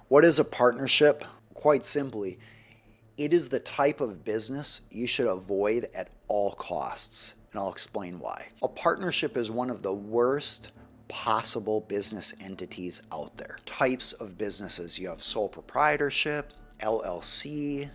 What is a partnership? Quite simply, it is the type of business you should avoid at all costs, and I'll explain why. A partnership is one of the worst possible business entities out there. Types of businesses: you have sole proprietorship, LLC,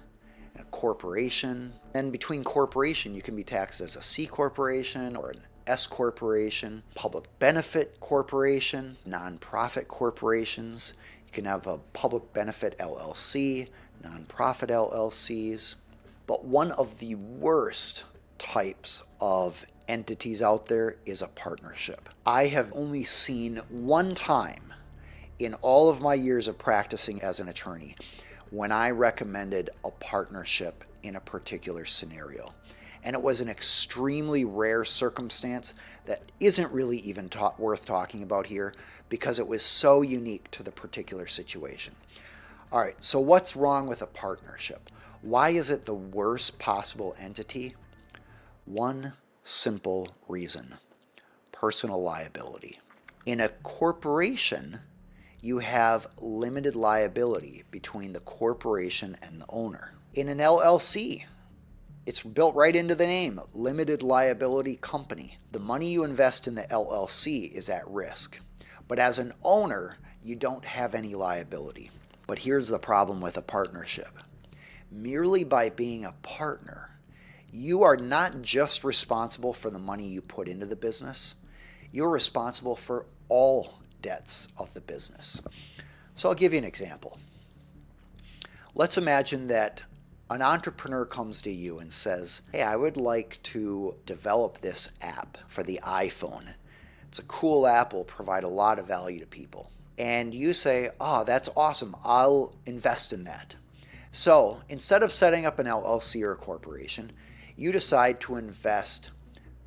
a corporation. Then between corporation, you can be taxed as a C corporation or an S corporation, public benefit corporation, nonprofit corporations. You can have a public benefit LLC, nonprofit LLCs. But one of the worst types of entities out there is a partnership. I have only seen one time in all of my years of practicing as an attorney when I recommended a partnership in a particular scenario. And it was an extremely rare circumstance that isn't really even worth talking about here because it was so unique to the particular situation. All right, so what's wrong with a partnership? Why is it the worst possible entity? One simple reason: personal liability. In a corporation, you have limited liability between the corporation and the owner. In an LLC, it's built right into the name, limited liability company. The money you invest in the LLC is at risk. But as an owner, you don't have any liability. But here's the problem with a partnership. Merely by being a partner, you are not just responsible for the money you put into the business, you're responsible for all debts of the business. So I'll give you an example. Let's imagine that an entrepreneur comes to you and says, hey, I would like to develop this app for the iPhone. It's a cool app, will provide a lot of value to people. And you say, oh, that's awesome, I'll invest in that. So instead of setting up an LLC or a corporation, you decide to invest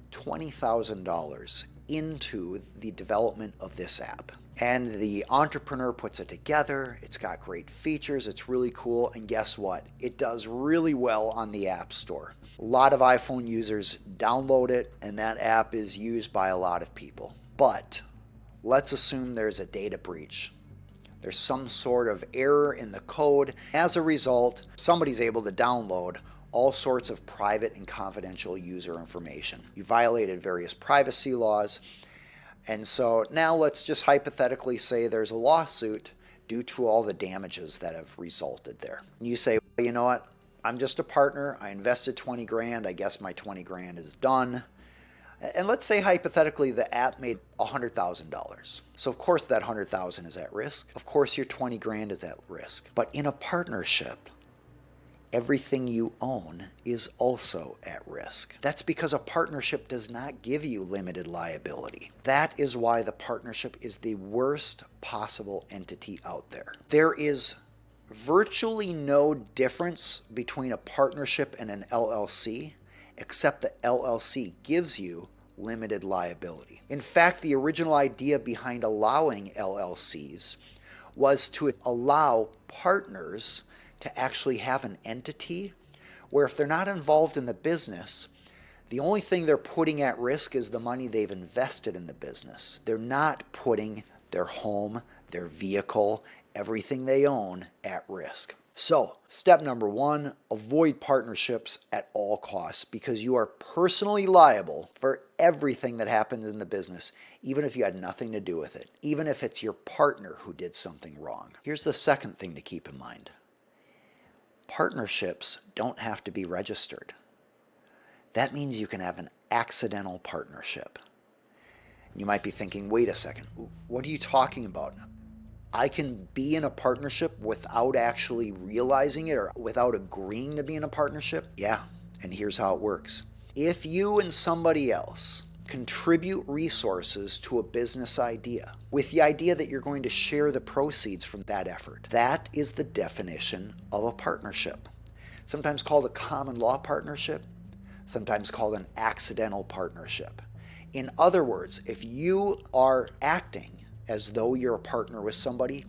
$20,000 into the development of this app. And the entrepreneur puts it together, it's got great features, it's really cool, and guess what? It does really well on the App Store. A lot of iPhone users download it, and that app is used by a lot of people. But let's assume there's a data breach. There's some sort of error in the code. As a result, somebody's able to download all sorts of private and confidential user information. You violated various privacy laws. And so now let's just hypothetically say there's a lawsuit due to all the damages that have resulted there. And you say, well, you know what? I'm just a partner. I invested 20 grand. I guess my 20 grand is done. And let's say hypothetically the app made $100,000. So of course that 100,000 is at risk. Of course your 20 grand is at risk. But in a partnership, everything you own is also at risk. That's because a partnership does not give you limited liability. That is why the partnership is the worst possible entity out there. There is virtually no difference between a partnership and an LLC, except the LLC gives you limited liability. In fact, the original idea behind allowing LLCs was to allow partners to actually have an entity where if they're not involved in the business, the only thing they're putting at risk is the money they've invested in the business. They're not putting their home, their vehicle, everything they own at risk. So, step number one, avoid partnerships at all costs because you are personally liable for everything that happens in the business, even if you had nothing to do with it, even if it's your partner who did something wrong. Here's the second thing to keep in mind. Partnerships don't have to be registered. That means you can have an accidental partnership. You might be thinking, wait a second, what are you talking about? I can be in a partnership without actually realizing it or without agreeing to be in a partnership? Yeah, and here's how it works. If you and somebody else contribute resources to a business idea with the idea that you're going to share the proceeds from that effort, that is the definition of a partnership. Sometimes called a common law partnership, sometimes called an accidental partnership. In other words, if you are acting as though you're a partner with somebody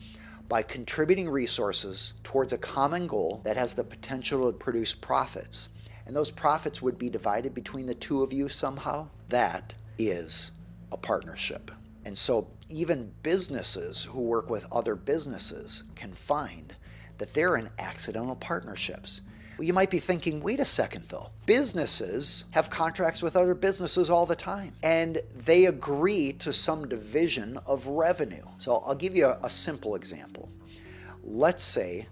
by contributing resources towards a common goal that has the potential to produce profits, and those profits would be divided between the two of you somehow, that is a partnership. And so Even businesses who work with other businesses can find that they're in accidental partnerships. Well, you might be thinking, wait a second though. Businesses have contracts with other businesses all the time, and they agree to some division of revenue. So I'll give you a simple example. Let's say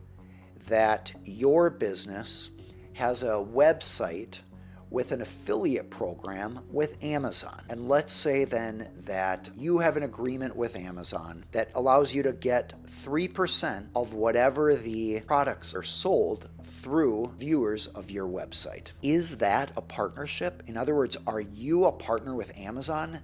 that your business has a website with an affiliate program with Amazon. And let's say then that you have an agreement with Amazon that allows you to get 3% of whatever the products are sold through viewers of your website. Is that a partnership? In other words, are you a partner with Amazon?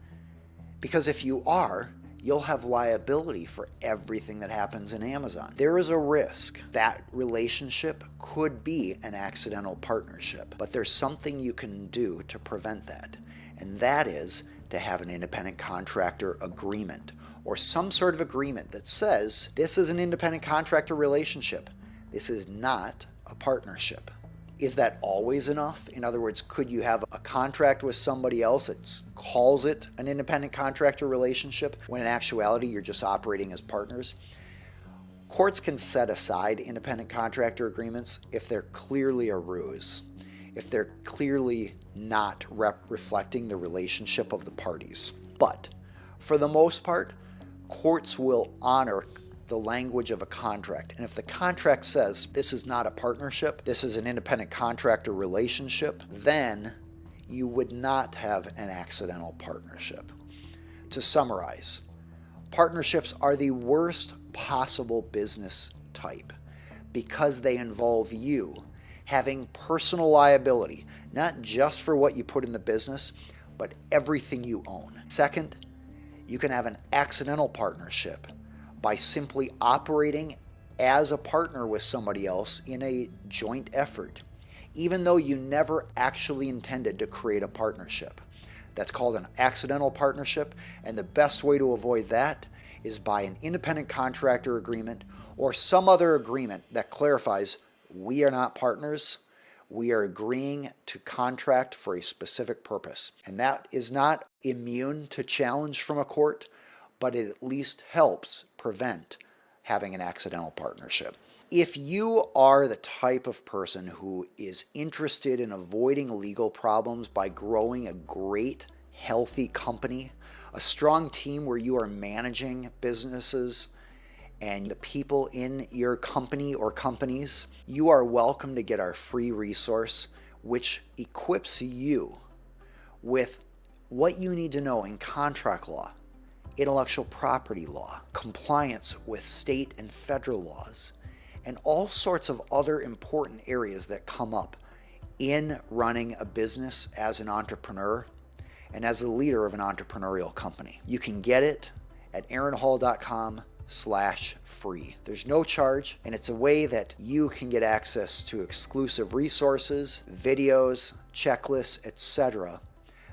Because if you are, you'll have liability for everything that happens in Amazon. There is a risk that relationship could be an accidental partnership, but there's something you can do to prevent that, and that is to have an independent contractor agreement or some sort of agreement that says this is an independent contractor relationship. This is not a partnership. Is that always enough? In other words, could you have a contract with somebody else that calls it an independent contractor relationship when in actuality you're just operating as partners? Courts can set aside independent contractor agreements if they're clearly a ruse, if they're clearly not reflecting the relationship of the parties. But for the most part, courts will honor the language of a contract. And if the contract says this is not a partnership, this is an independent contractor relationship, then you would not have an accidental partnership. To summarize, partnerships are the worst possible business type because they involve you having personal liability, not just for what you put in the business, but everything you own. Second, you can have an accidental partnership by simply operating as a partner with somebody else in a joint effort, even though you never actually intended to create a partnership. That's called an accidental partnership, and the best way to avoid that is by an independent contractor agreement or some other agreement that clarifies we are not partners, we are agreeing to contract for a specific purpose. And that is not immune to challenge from a court, but it at least helps prevent having an accidental partnership. If you are the type of person who is interested in avoiding legal problems by growing a great, healthy company, a strong team where you are managing businesses and the people in your company or companies, you are welcome to get our free resource, which equips you with what you need to know in contract law, intellectual property law, compliance with state and federal laws, and all sorts of other important areas that come up in running a business as an entrepreneur and as the leader of an entrepreneurial company. You can get it at aaronhall.com/free. There's no charge, and it's a way that you can get access to exclusive resources, videos, checklists, etc.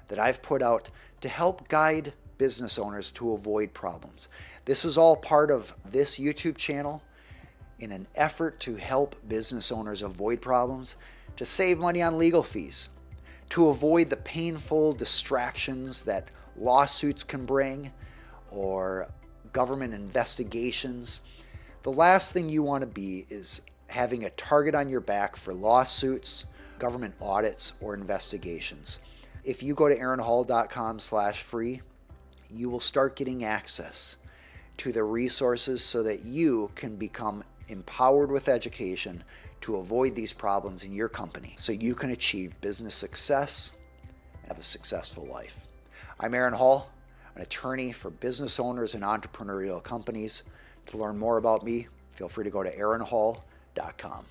that I've put out to help guide business owners to avoid problems. This is all part of this YouTube channel in an effort to help business owners avoid problems, to save money on legal fees, to avoid the painful distractions that lawsuits can bring or government investigations. The last thing you want to be is having a target on your back for lawsuits, government audits, or investigations. If you go to aaronhall.com/free, you will start getting access to the resources so that you can become empowered with education to avoid these problems in your company so you can achieve business success and have a successful life. I'm Aaron Hall, an attorney for business owners and entrepreneurial companies. To learn more about me, feel free to go to aaronhall.com.